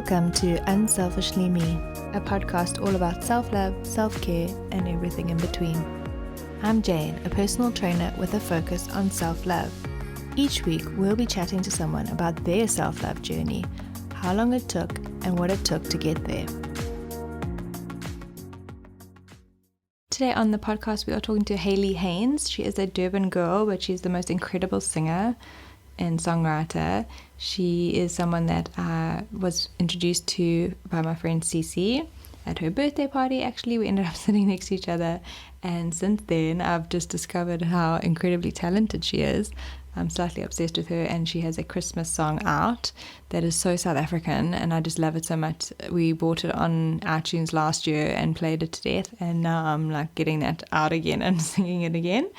Welcome to Unselfishly Me, a podcast all about self-love, self-care, and everything in between. I'm Jane, a personal trainer with a focus on self-love. Each week, we'll be chatting to someone about their self-love journey, how long it took, and what it took to get there. Today on the podcast, we are talking to Haylea Heyns. She is a Durban girl, but she's the most incredible singer and songwriter. She is someone that I was introduced to by my friend Cece at her birthday party. Actually, we ended up sitting next to each other, and since then I've just discovered how incredibly talented she is. I'm slightly obsessed with her, and she has a Christmas song out that is so South African, and I just love it so much. We bought it on iTunes last year and played it to death, and now I'm like getting that out again and singing it again.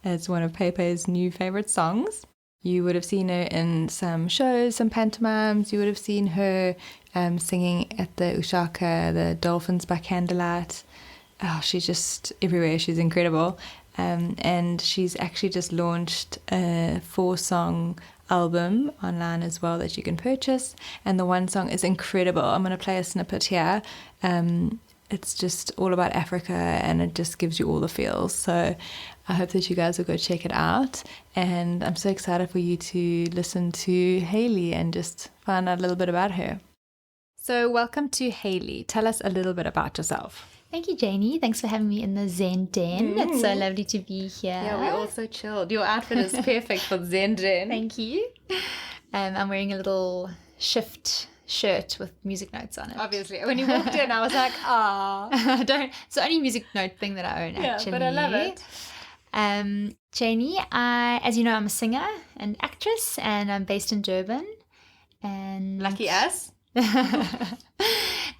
It's one of Pepe's new favorite songs. You would have seen her in some shows, some pantomimes. You would have seen her singing at the Ushaka, the Dolphins by Candlelight. Oh, she's just everywhere. She's incredible. And she's actually just launched a 4-song album online as well that you can purchase. And the one song is incredible. I'm going to play a snippet here. It's just all about Africa, and it just gives you all the feels. So I hope that you guys will go check it out. And I'm so excited for you to listen to Haylea and just find out a little bit about her. So welcome to Haylea. Tell us a little bit about yourself. Thank you, Janie. Thanks for having me in the Zen Den. It's so lovely to be here. Yeah, we're all so chilled. Your outfit is perfect for Zen Den. Thank you. I'm wearing a little shift shirt with music notes on it. Obviously. When you walked in, I was like, ah. It's the only music note thing that I own, actually. Yeah, but I love it. Janie, as you know, I'm a singer and actress, and I'm based in Durban. And lucky us.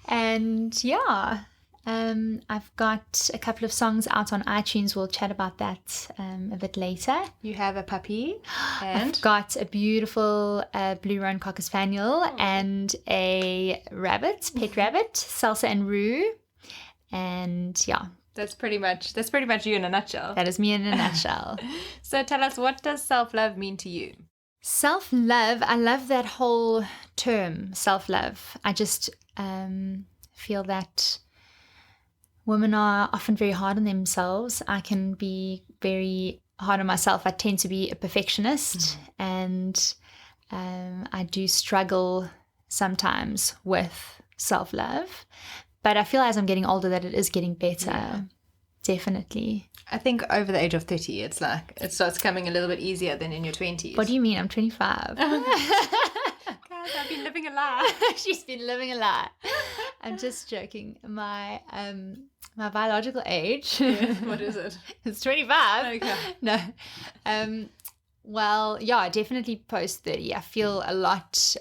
And yeah. I've got a couple of songs out on iTunes. We'll chat about that a bit later. You have a puppy, and I've got a beautiful blue roan cocker spaniel and a rabbit, pet rabbit, Salsa and Rue, and yeah. That's pretty much you in a nutshell. That is me in a nutshell. So tell us, what does self-love mean to you? Self-love, I love that whole term, self-love. I just feel that women are often very hard on themselves. I can be very hard on myself. I tend to be a perfectionist, and I do struggle sometimes with self-love. But I feel as I'm getting older that it is getting better. Yeah. Definitely. I think over the age of 30, it's like it starts coming a little bit easier than in your 20s. What do you mean? I'm 25. Guys, I've been living a lie. She's been living a lie. I'm just joking. My biological age. Yeah, what is it? It's 25. Okay. No. Well, yeah, definitely post 30. I feel a lot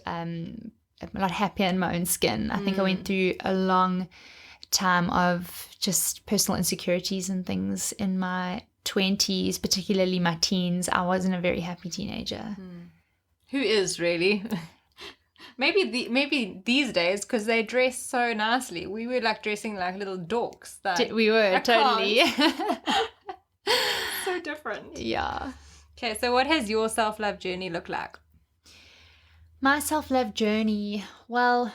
happier in my own skin. I think I went through a long time of just personal insecurities and things in my 20s, particularly my teens. I wasn't a very happy teenager. Who is really? Maybe these days, because they dress so nicely. We were like dressing like little dorks. We were, totally. So different. Yeah. Okay, so what has your self-love journey looked like? My self-love journey, well,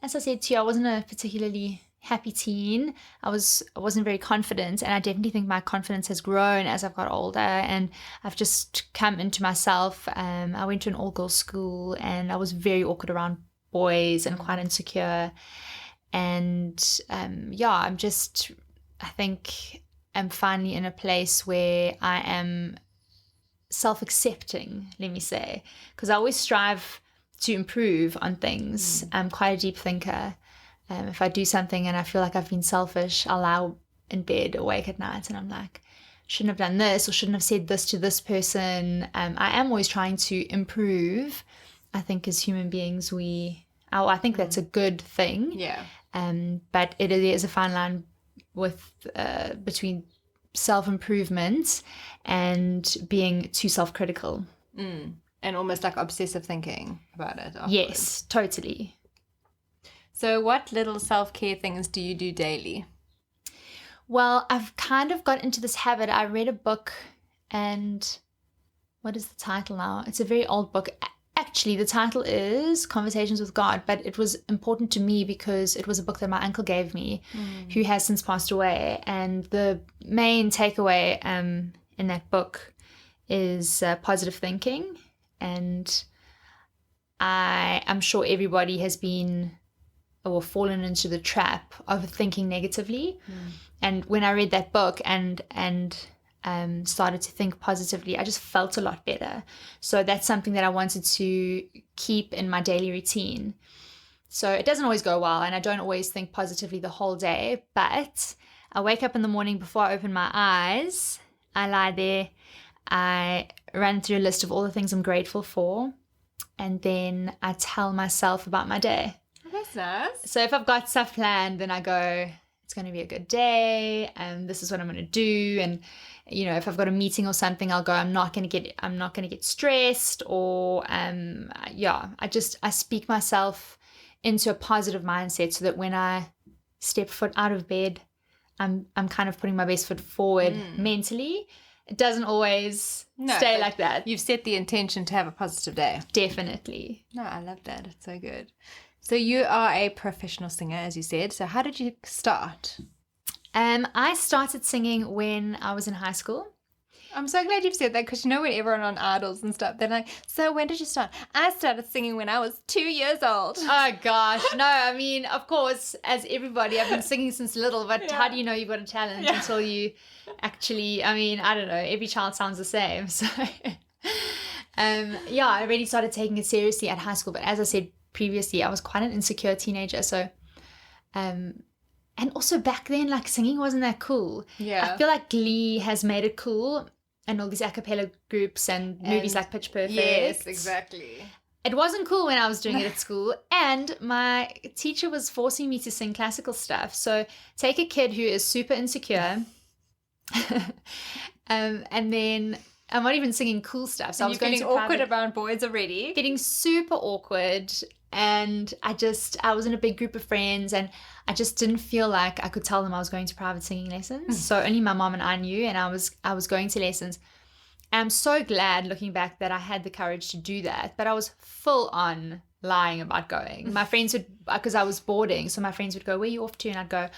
as I said to you, I wasn't a particularly happy teen. I wasn't very confident, and I definitely think my confidence has grown as I've got older, and I've just come into myself. I went to an all-girls school, and I was very awkward around boys and quite insecure. And I think I'm finally in a place where I am self-accepting, let me say, because I always strive to improve on things. I'm quite a deep thinker. If I do something and I feel like I've been selfish, I'll lie in bed awake at night and I'm like, shouldn't have done this or shouldn't have said this to this person. I am always trying to improve. I think as human beings, I think that's a good thing. Yeah. But it is a fine line between self-improvement and being too self-critical. And almost like obsessive thinking about it afterwards. Yes, totally. So what little self-care things do you do daily? Well, I've kind of got into this habit. I read a book, and what is the title now? It's a very old book. actually, the title is Conversations with God, but it was important to me because it was a book that my uncle gave me, who has since passed away. And the main takeaway in that book is positive thinking. And I'm sure everybody has been or fallen into the trap of thinking negatively. And when I read that book and started to think positively, I just felt a lot better. So that's something that I wanted to keep in my daily routine. So it doesn't always go well, and I don't always think positively the whole day, but I wake up in the morning before I open my eyes, I lie there, I run through a list of all the things I'm grateful for, and then I tell myself about my day. That's nice. So if I've got stuff planned, then I go, it's going to be a good day, and this is what I'm going to do. And if I've got a meeting or something, I'll go, I'm not going to get stressed, or I speak myself into a positive mindset so that when I step foot out of bed, I'm kind of putting my best foot forward mentally. It doesn't always stay like that. You've set the intention to have a positive day. Definitely. No, I love that. It's so good. So you are a professional singer, as you said. So how did you start? I started singing when I was in high school. I'm so glad you've said that, because when everyone on Idols and stuff, they're like, so when did you start? I started singing when I was 2 years old. Oh gosh, no, I mean, of course, as everybody, I've been singing since little, but how do you know you've got a talent until you actually, I mean, I don't know, every child sounds the same. So I really started taking it seriously at high school, but as I said previously, I was quite an insecure teenager, so and also back then, like, singing wasn't that cool. Yeah. I feel like Glee has made it cool, and all these a cappella groups and movies like Pitch Perfect. Yes, exactly. It wasn't cool when I was doing it at school, and my teacher was forcing me to sing classical stuff. So take a kid who is super insecure, and then I'm not even singing cool stuff. So I was getting awkward around boys already. Getting super awkward. And I was in a big group of friends, and I just didn't feel like I could tell them I was going to private singing lessons. So only my mom and I knew, and I was going to lessons. And I'm so glad looking back that I had the courage to do that. But I was full on lying about going. My friends would, because I was boarding, so my friends would go, where are you off to? And I'd go,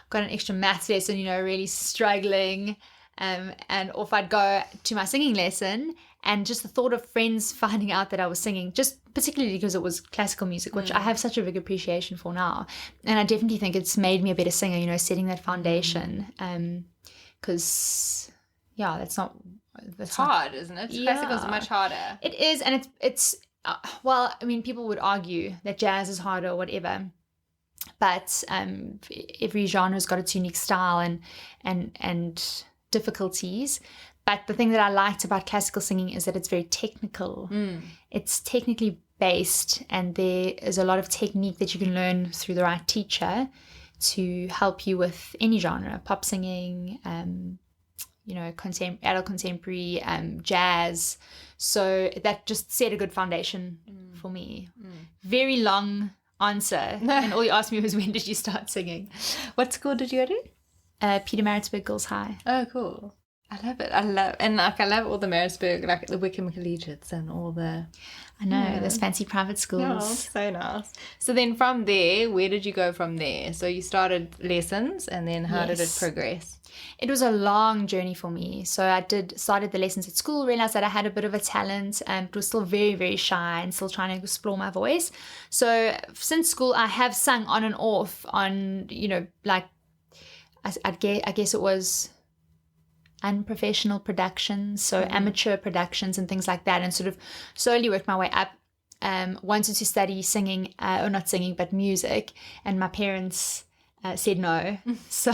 got an extra maths lesson, really struggling. And off I'd go to my singing lesson, and just the thought of friends finding out that I was singing, just particularly because it was classical music, which I have such a big appreciation for now, and I definitely think it's made me a better singer, setting that foundation, because that's hard, isn't it? Yeah. Classical's much harder. It is, and it's well, I mean, people would argue that jazz is harder or whatever, but every genre's got its unique style and difficulties. But the thing that I liked about classical singing is that it's very technical. It's technically based, and there is a lot of technique that you can learn through the right teacher to help you with any genre, pop singing, adult contemporary, jazz. So that just set a good foundation for me. Very long answer, and all you asked me was, when did you start singing? What school did you go to? Peter Maritzburg Girls High. Oh, cool. I love it. I love all the Maritzburg, like the Wickham Collegiates and all the... I know, those fancy private schools. Oh, so nice. So then from there, where did you go from there? So you started lessons, and then how did it progress? It was a long journey for me. So I started the lessons at school, realized that I had a bit of a talent, and was still very, very shy and still trying to explore my voice. So since school, I have sung on and off on, I guess it was unprofessional productions, so amateur productions and things like that, and sort of slowly worked my way up. Wanted to study singing, or not singing, but music, and my parents said no. So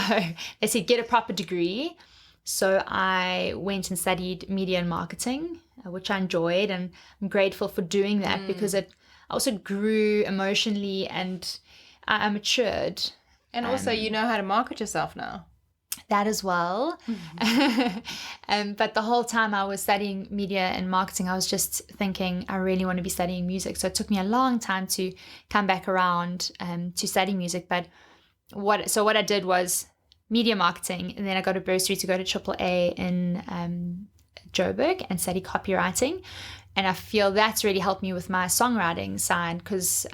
they said, get a proper degree. So I went and studied media and marketing, which I enjoyed, and I'm grateful for doing that because it also grew emotionally, and I matured. And also you know how to market yourself now. That as well. But the whole time I was studying media and marketing, I was just thinking, I really want to be studying music. So it took me a long time to come back around to study music. But what I did was media marketing, and then I got a bursary to go to AAA in Joburg and study copywriting. And I feel that's really helped me with my songwriting side because,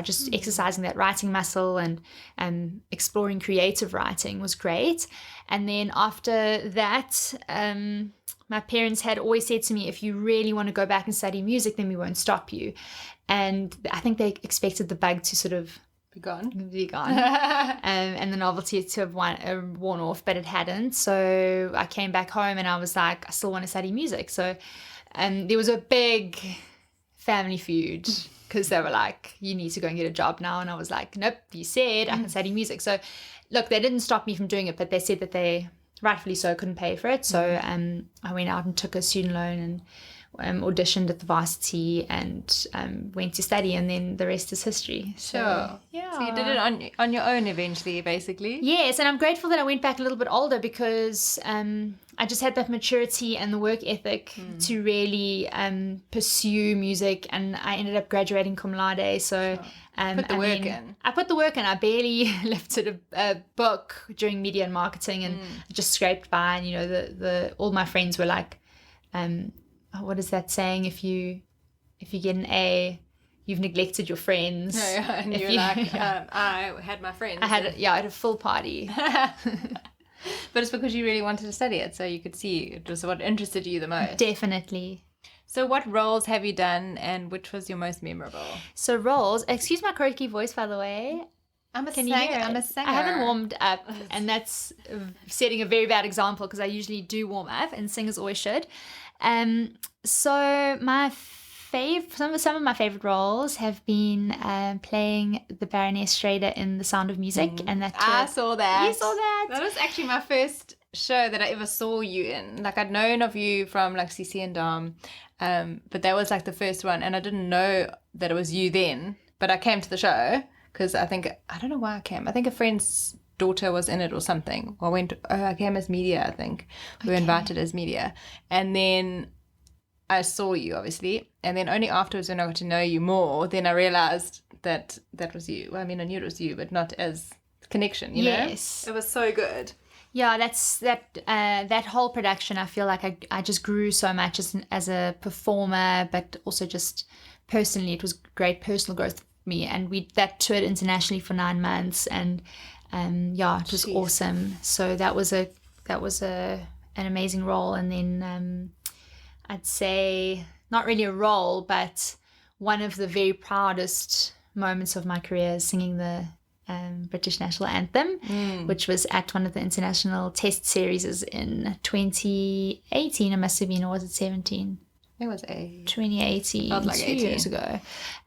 just exercising that writing muscle and exploring creative writing was great. And then after that, my parents had always said to me, if you really want to go back and study music, then we won't stop you. And I think they expected the bug to sort of be gone. And the novelty to have worn off, but it hadn't. So I came back home and I was like, I still want to study music. So there was a big family feud because they were like, you need to go and get a job now. And I was like, nope, you said I can study music. So look, they didn't stop me from doing it, but they said that they rightfully so couldn't pay for it. So I went out and took a student loan and auditioned at the varsity and went to study, and then the rest is history. Sure. Yeah. So you did it on your own eventually, basically. Yes, and I'm grateful that I went back a little bit older because I just had that maturity and the work ethic to really pursue music, and I ended up graduating cum laude. So put the work in. I put the work in. I barely lifted a book during media and marketing, and just scraped by. And the all my friends were like, what is that saying? If you get an A, you've neglected your friends. Yeah, and you're like, I had my friends. I had a full party. But it's because you really wanted to study it, so you could see it was what interested you the most. Definitely. So what roles have you done, and which was your most memorable? So roles, excuse my croaky voice, by the way. I'm a singer. I haven't warmed up, and that's setting a very bad example because I usually do warm up, and singers always should. So my some of my favorite roles have been playing the Baroness Schrader in The Sound of Music, and that I saw that. You saw that? That was actually my first show that I ever saw you in. Like, I'd known of you from like CC and Dom, but that was like the first one, and I didn't know that it was you then. But I came to the show because I don't know why I came. I think a friend's daughter was in it or something. I came as media, I think. We were invited as media. And then I saw you, obviously. And then only afterwards, when I got to know you more, then I realized that was you. Well, I mean, I knew it was you, but not as connection, you know? Yes. It was so good. Yeah, that whole production, I feel like I just grew so much as a performer, but also just personally, it was great personal growth for me. And that toured internationally for 9 months, and it was awesome. So that was an amazing role. And then I'd say not really a role, but one of the very proudest moments of my career is singing the British National Anthem, which was at one of the international test series in 2018. It must have been, or was it 17? It was 2018. Felt like 2 18 years ago.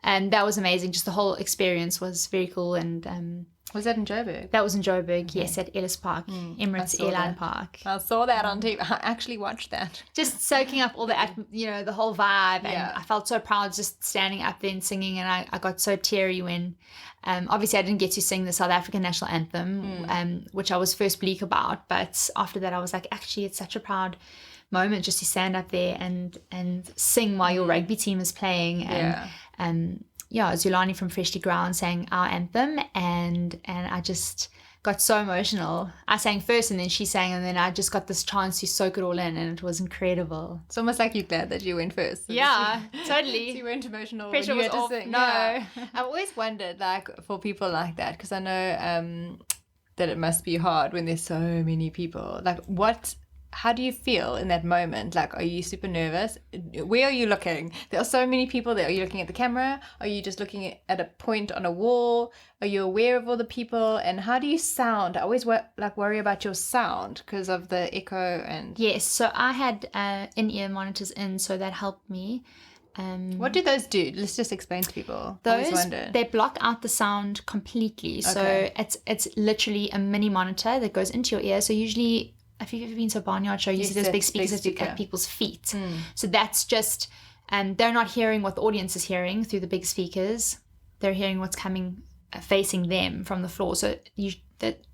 And that was amazing. Just the whole experience was very cool. And was that in Joburg? That was in Joburg, yes, at Ellis Park, Emirates Airline Park. I saw that on TV. I actually watched that. Just soaking up all the whole vibe. And I felt so proud just standing up there and singing. And I got so teary when, obviously I didn't get to sing the South African National Anthem, which I was first bleak about. But after that I was like, actually, it's such a proud moment just to stand up there and sing while your rugby team is playing. And Zulani from Freshly Ground sang our anthem, and I just got so emotional. I sang first and then she sang, and then I just got this chance to soak it all in, and it was incredible. It's almost like you're glad that you went first. So Totally. So you weren't emotional Pressure when you was had off. to sing. No. Yeah. I've always wondered, like, for people like that, because I know that it must be hard when there's so many people. Like, how do you feel in that moment? Like, are you super nervous? Where are you looking? There are so many people there. Are you looking at the camera? Are you just looking at a point on a wall? Are you aware of all the people? And how do you sound? I always worry about your sound because of the echo and... Yes, so I had in-ear monitors in, so that helped me. What do those do? Let's just explain to people. They block out the sound completely. Okay. So it's literally a mini monitor that goes into your ear. So usually... If you've ever been to a barnyard show, you see those big speakers at people's feet. So that's just, they're not hearing what the audience is hearing through the big speakers. They're hearing what's coming, facing them from the floor. So you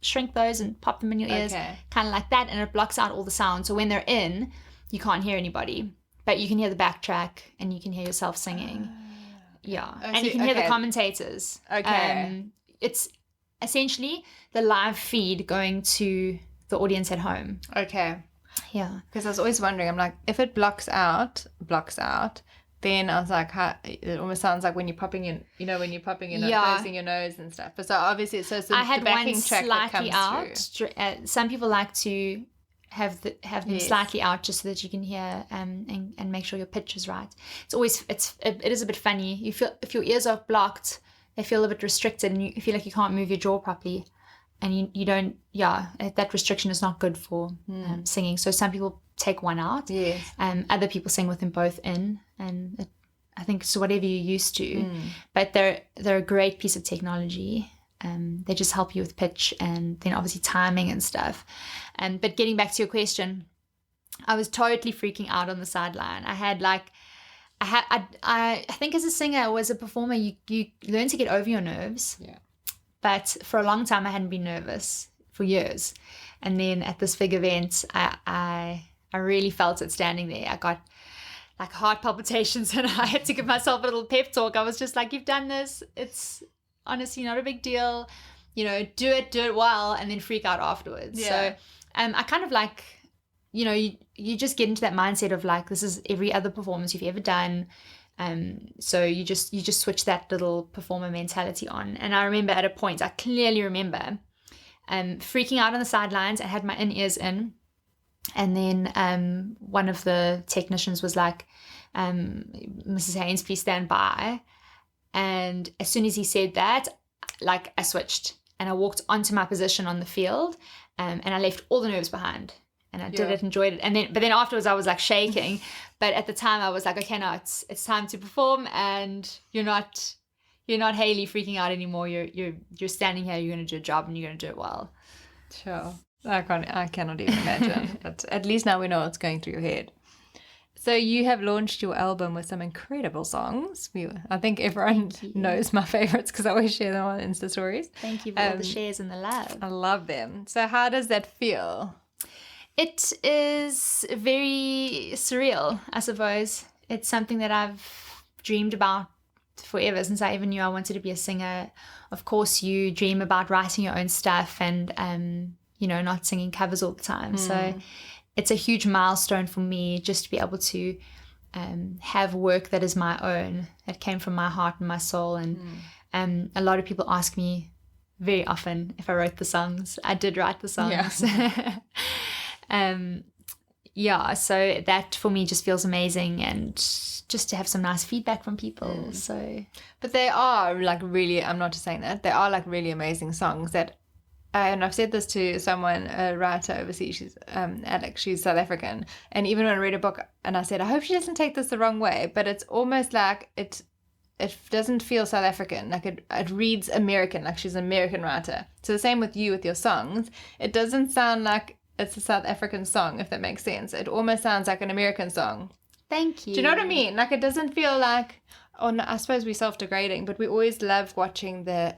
shrink those and pop them in your ears, kind of like that, and it blocks out all the sound. So when they're in, you can't hear anybody. But you can hear the backtrack, and you can hear yourself singing. And you can hear the commentators. It's essentially the live feed going to the audience at home. Okay. Yeah. Because I was always wondering, I'm like, if it blocks out, then I was like, it almost sounds like when you're popping in, when you're popping in, closing your nose and stuff. But so obviously, I had the backing one track that slightly comes out. through. Some people like to have them slightly out just so that you can hear and make sure your pitch is right. It is a bit funny. You feel if your ears are blocked, they feel a bit restricted, and you feel like you can't move your jaw properly, and you don't. Yeah, that restriction is not good for singing. So some people take one out. Yes. Other people sing with them both in, and I think it's whatever you're used to. But they're a great piece of technology. They just help you with pitch and then obviously timing and stuff. But getting back to your question, I was totally freaking out on the sideline. I think as a singer or as a performer, you learn to get over your nerves. Yeah. But for a long time, I hadn't been nervous for years. And then at this big event, I really felt it standing there. I got like heart palpitations and I had to give myself a little pep talk. I was just like, you've done this. It's honestly not a big deal. Do it well, and then freak out afterwards. Yeah. So I kind of like, you just get into that mindset of like, this is every other performance you've ever done. So you just switch that little performer mentality on. And I remember at a point, I clearly remember freaking out on the sidelines. I had my in-ears in. And then one of the technicians was like, Mrs. Heyns, please stand by. And as soon as he said that, like I switched and I walked onto my position on the field, and I left all the nerves behind, and I did it, enjoyed it. But then afterwards I was like shaking, but at the time I was like, okay, no, it's time to perform, and you're not Haylea freaking out anymore. You're standing here, you're going to do a job, and you're going to do it well. Sure. I cannot even imagine. But at least now we know what's going through your head. So you have launched your album with some incredible songs. I think everyone knows my favorites because I always share them on Insta stories. Thank you for all the shares and the love. I love them. So how does that feel? It is very surreal, I suppose. It's something that I've dreamed about forever, since I even knew I wanted to be a singer. Of course, you dream about writing your own stuff and, not singing covers all the time. So it's a huge milestone for me just to be able to have work that is my own, that came from my heart and my soul. And a lot of people ask me very often if I wrote the songs. I did write the songs. Yeah. So that for me just feels amazing, and just to have some nice feedback from people. But they are like really, I'm not just saying that, they are like really amazing songs that, and I've said this to someone, a writer overseas, she's Alex, she's South African, and even when I read a book and I said, I hope she doesn't take this the wrong way, but it's almost like it doesn't feel South African, like it reads American, like she's an American writer. So the same with you with your songs, it doesn't sound like it's a South African song, if that makes sense. It almost sounds like an American song. Thank you. Do you know what I mean? Like it doesn't feel like, no, I suppose we're self-degrading, but we always love watching the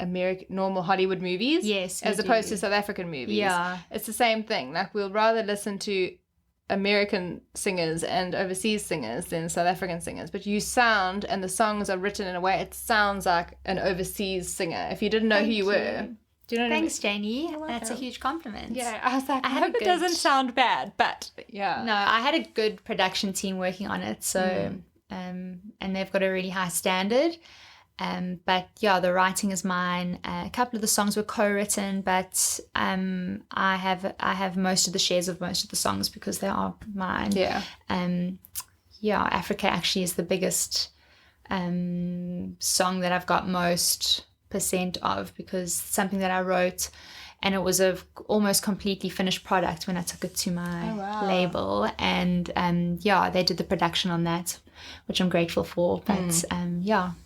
normal Hollywood movies. Yes, as opposed to South African movies. Yeah. It's the same thing. Like we'll rather listen to American singers and overseas singers than South African singers. But you sound, and the songs are written in a way, it sounds like an overseas singer. If you didn't know who you were. Do you know what Thanks, I mean? Janie. That's a huge compliment. Yeah, I was like, I hope it doesn't sound bad, but yeah. No, I had a good production team working on it, so and they've got a really high standard. But yeah, the writing is mine. A couple of the songs were co-written, but I have most of the shares of most of the songs because they are mine. Yeah. Africa actually is the biggest song that I've got most percent of, because it's something that I wrote and it was a almost completely finished product when I took it to my label, and they did the production on that, which I'm grateful for. But I'm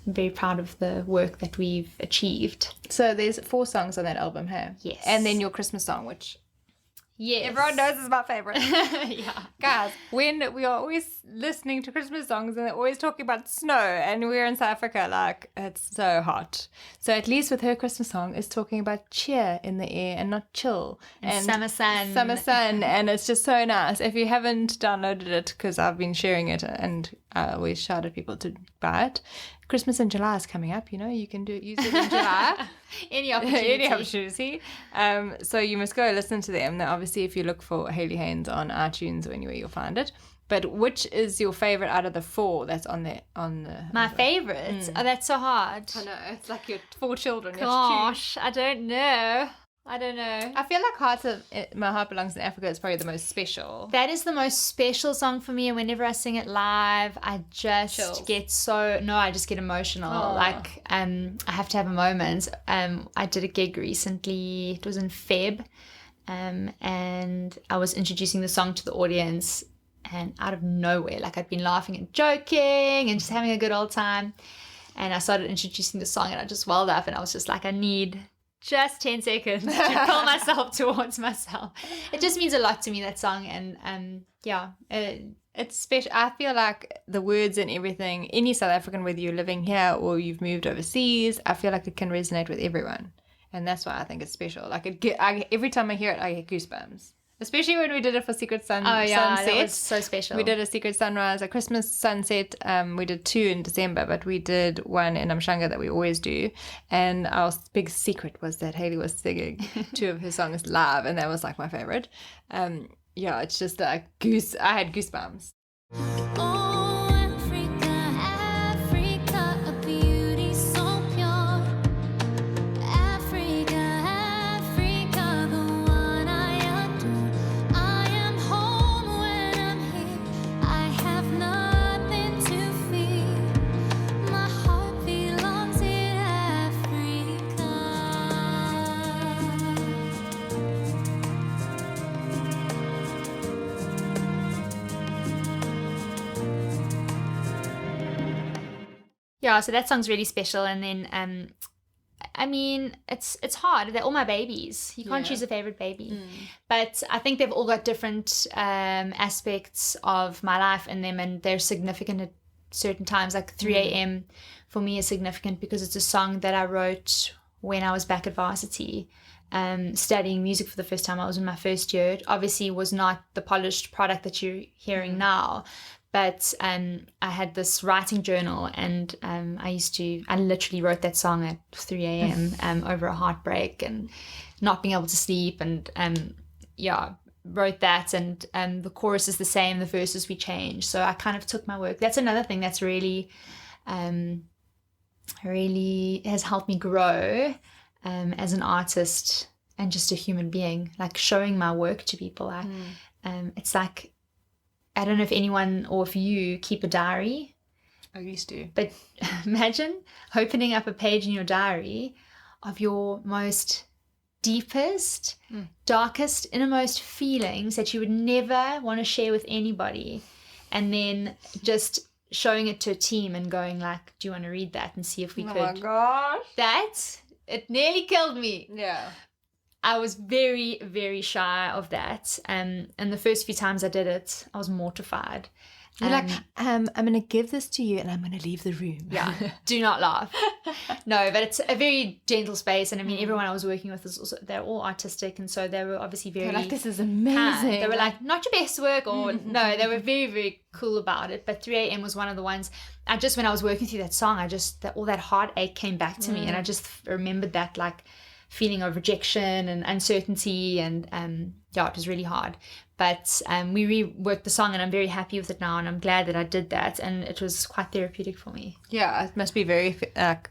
very proud of the work that we've achieved. So there's 4 songs on that album, hey? Yes. And then your Christmas song, which everyone knows is my favorite. Yeah. Guys, when we are always listening to Christmas songs and they're always talking about snow, and we're in South Africa, like it's so hot. So at least with her Christmas song is talking about cheer in the air and not chill. And summer sun. Summer sun, and it's just so nice. If you haven't downloaded it, because I've been sharing it and I always shout at people to buy it. Christmas in July is coming up, you can use it in July. Any opportunity. So you must go listen to them. Now, obviously, if you look for Haylea Heyns on iTunes or anywhere, you'll find it. But which is your favorite out of the 4 that's on the My favorites? Oh, that's so hard. I know, it's like your 4 children. Gosh, I don't know. I feel like My Heart Belongs in Africa is probably the most special. That is the most special song for me, and whenever I sing it live, I just I just get emotional. Aww. Like, I have to have a moment. I did a gig recently, it was in Feb, and I was introducing the song to the audience, and out of nowhere, like I'd been laughing and joking and just having a good old time, and I started introducing the song, and I just welled up, and I was just like, I need just 10 seconds to pull myself towards myself. It just means a lot to me, that song, and it's special. I feel like the words and everything, any South African, whether you're living here or you've moved overseas, I feel like it can resonate with everyone, and that's why I think it's special. Like every time I hear it, I get goosebumps. Especially when we did it for Secret Sunset. Oh yeah, that was so special. We did a Secret Sunrise, a Christmas sunset. We did 2 in December, but we did one in Umhlanga that we always do. And our big secret was that Haylea was singing 2 of her songs live, and that was like my favorite. It's just like I had goosebumps. Yeah, so that song's really special. And then, I mean, it's hard. They're all my babies. You can't choose a favorite baby. But I think they've all got different aspects of my life in them, and they're significant at certain times. Like 3 a.m. for me is significant because it's a song that I wrote when I was back at varsity, studying music for the first time. I was in my first year. It obviously was not the polished product that you're hearing now. But I had this writing journal, and I literally wrote that song at 3 a.m. Over a heartbreak and not being able to sleep, and wrote that, and the chorus is the same, the verses we changed. So I kind of took my work. That's another thing that's really has helped me grow as an artist and just a human being, like showing my work to people. It's like, I don't know if anyone or if you keep a diary. I used to. But imagine opening up a page in your diary of your most deepest, darkest, innermost feelings that you would never want to share with anybody, and then just showing it to a team and going like, do you want to read that and see if we could? Oh my gosh. It nearly killed me. Yeah. I was very, very shy of that. And the first few times I did it, I was mortified. You're like, I'm going to give this to you and I'm going to leave the room. Yeah, do not laugh. No, but it's a very gentle space. And I mean, everyone I was working with, they're all artistic. And so they were obviously very... They're like, this is amazing. Kind. They were like, not your best work, or no, they were very, very cool about it. But 3 a.m. was one of the ones, when I was working through that song, all that heartache came back to me. And I just remembered that like feeling of rejection and uncertainty, and it was really hard. But we reworked the song, and I'm very happy with it now, and I'm glad that I did that, and it was quite therapeutic for me. Yeah, it must be very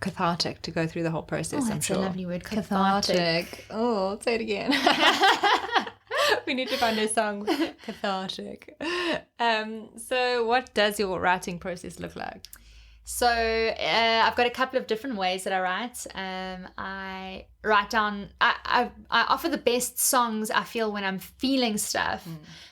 cathartic to go through the whole process. I'm sure. That's a lovely word, cathartic. Oh, say it again. We need to find a song, cathartic. So what does your writing process look like? So I've got a couple of different ways that I write. I write down, I offer the best songs I feel when I'm feeling stuff.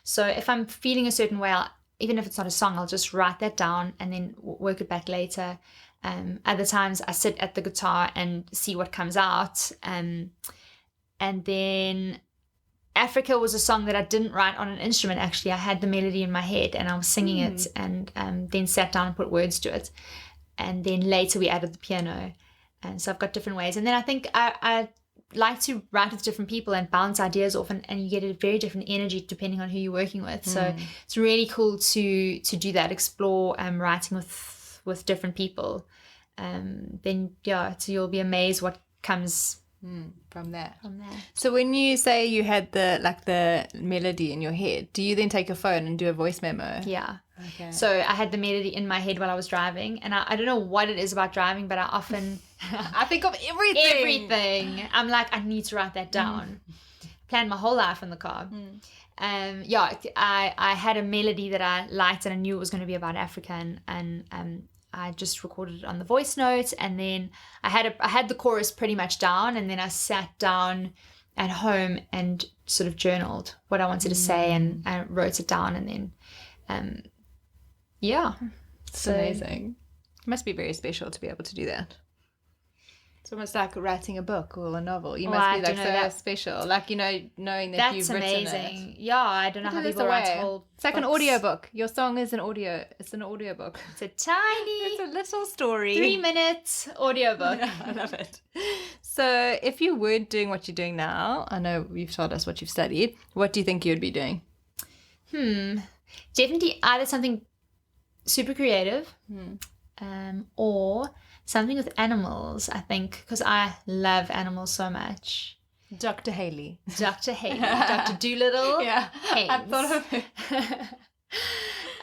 So if I'm feeling a certain way, even if it's not a song, I'll just write that down and then work it back later. Other times I sit at the guitar and see what comes out. And then Africa was a song that I didn't write on an instrument. Actually, I had the melody in my head and I was singing it, and then sat down and put words to it. And then later we added the piano. And so I've got different ways. And then I think I like to write with different people and bounce ideas off, and you get a very different energy depending on who you're working with. So it's really cool to do that, explore writing with different people. So you'll be amazed what comes From that. from that. So when you say you had the melody in your head, do you then take your phone and do a voice memo? Yeah. Okay. So I had the melody in my head while I was driving, and I don't know what it is about driving, but I often I think of everything. I'm like, I need to write that down. Planned my whole life in the car. I had a melody that I liked, and I knew it was going to be about Africa, and I just recorded it on the voice notes, and then I had the chorus pretty much down, and then I sat down at home and sort of journaled what I wanted to say, and I wrote it down, and then It's amazing. It must be very special to be able to do that. It's almost like writing a book or a novel. You must be like so special, like, knowing that you've written it. That's amazing. Yeah, I don't know how people write whole It's like an audio book. Your song is an audio. It's an audio book. It's a tiny, it's a little story. 3-minute audio book. Yeah, I love it. So if you weren't doing what you're doing now, I know you've told us what you've studied. What do you think you'd be doing? Definitely either something super creative, or something with animals, I think, because I love animals so much. Dr. Haylea. Dr. Haylea. Dr. Doolittle. Yeah. Heyns. I thought of it.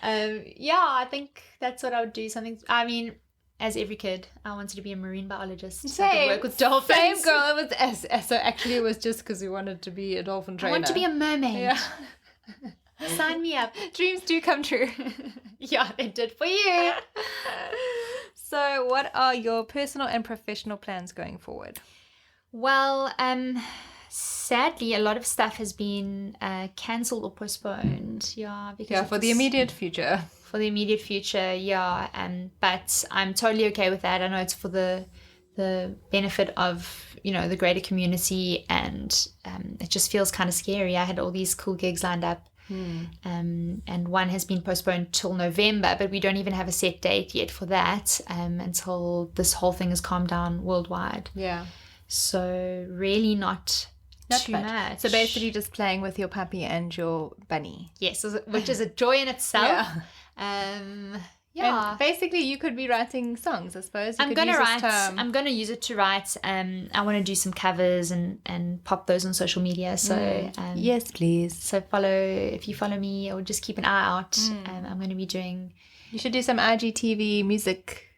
I think that's what I would do. Something, I mean, as every kid, I wanted to be a marine biologist. Same. I could work with dolphins. Same girl. It was so actually it was just because we wanted to be a dolphin trainer. I want to be a mermaid. Yeah. Sign me up. Dreams do come true. Yeah, they did for you. So what are your personal and professional plans going forward? Well, sadly, a lot of stuff has been cancelled or postponed. Yeah, because for the immediate future. For the immediate future, yeah. But I'm totally okay with that. I know it's for the benefit of, the greater community, and it just feels kind of scary. I had all these cool gigs lined up. And one has been postponed till November, but we don't even have a set date yet for that until this whole thing has calmed down worldwide. Yeah. So really not too much. So basically just playing with your puppy and your bunny. Yes, which is a joy in itself. Yeah. And basically you could be writing songs, I suppose. I'm going to use it to write. I want to do some covers and pop those on social media. So yes, please. So if you follow me, or just keep an eye out. I'm going to be doing. You should do some IGTV music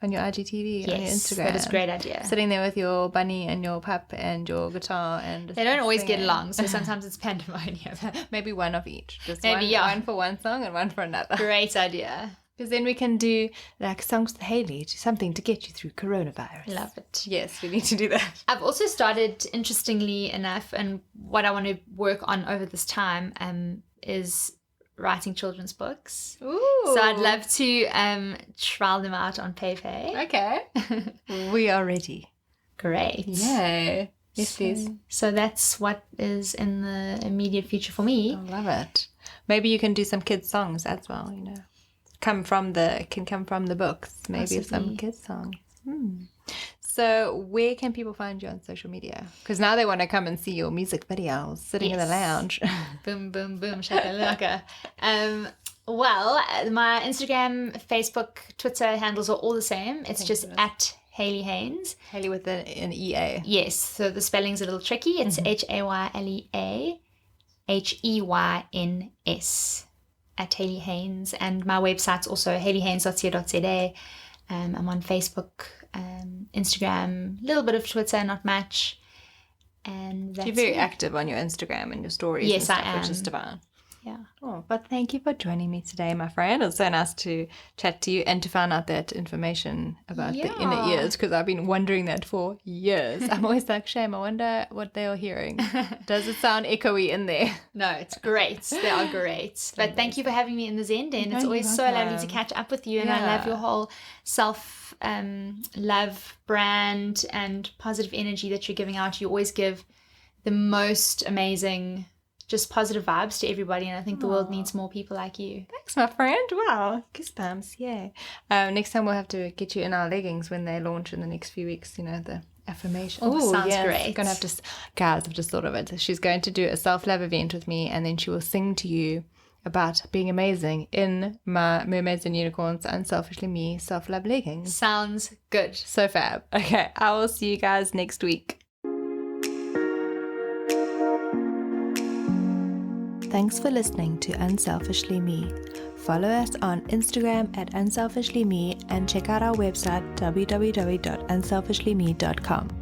on your IGTV on your Instagram. That is a great idea. Sitting there with your bunny and your pup and your guitar and they don't always get along, so sometimes it's pandemonium. Maybe one of each. Just maybe one for one song and one for another. Great idea. Because then we can do like songs with Haylea, something to get you through coronavirus. Love it. Yes, we need to do that. I've also started, interestingly enough, and what I want to work on over this time is writing children's books. Ooh. So I'd love to trial them out on PayPay. Okay. We are ready. Great. Yay. Yes, please. So that's what is in the immediate future for me. I love it. Maybe you can do some kids' songs as well, can come from the books, maybe. Possibly. Some kids songs. So where can people find you on social media? Because now they want to come and see your music videos sitting in the lounge. Boom, boom, boom, shakalaka. Well, my Instagram, Facebook, Twitter handles are all the same. It's just at Haylea Heyns. Haylea with an EA. Yes, so the spelling's a little tricky. It's HAYLEA HEYNS. At Haylea Heyns, and my website's also hayleyheyns.co.za. I'm on Facebook, Instagram, a little bit of Twitter, not much. And that's You're very active on your Instagram and your stories. Yes, and stuff, I am. Which is divine. Yeah. Oh, but thank you for joining me today, my friend. It's so nice to chat to you and to find out that information about the inner ears, because I've been wondering that for years. I'm always like, shame, I wonder what they are hearing. Does it sound echoey in there? No, it's great. They are great. But thank you for having me in the Zen Den. It's always so lovely to catch up with you, and I love your whole self-love brand and positive energy that you're giving out. You always give the most amazing, just positive vibes to everybody, and I think the world needs more people like you. Thanks, my friend. Wow, goosebumps. Yay. Next time we'll have to get you in our leggings when they launch in the next few weeks, the affirmation. Oh, sounds great. Gonna have to, guys, I've just thought of it. She's going to do a self-love event with me, and then she will sing to you about being amazing in my Mermaids and Unicorns Unselfishly Me self-love leggings. Sounds good. So fab. Okay, I will see you guys next week. Thanks for listening to Unselfishly Me. Follow us on Instagram at unselfishlyme and check out our website www.unselfishlyme.com.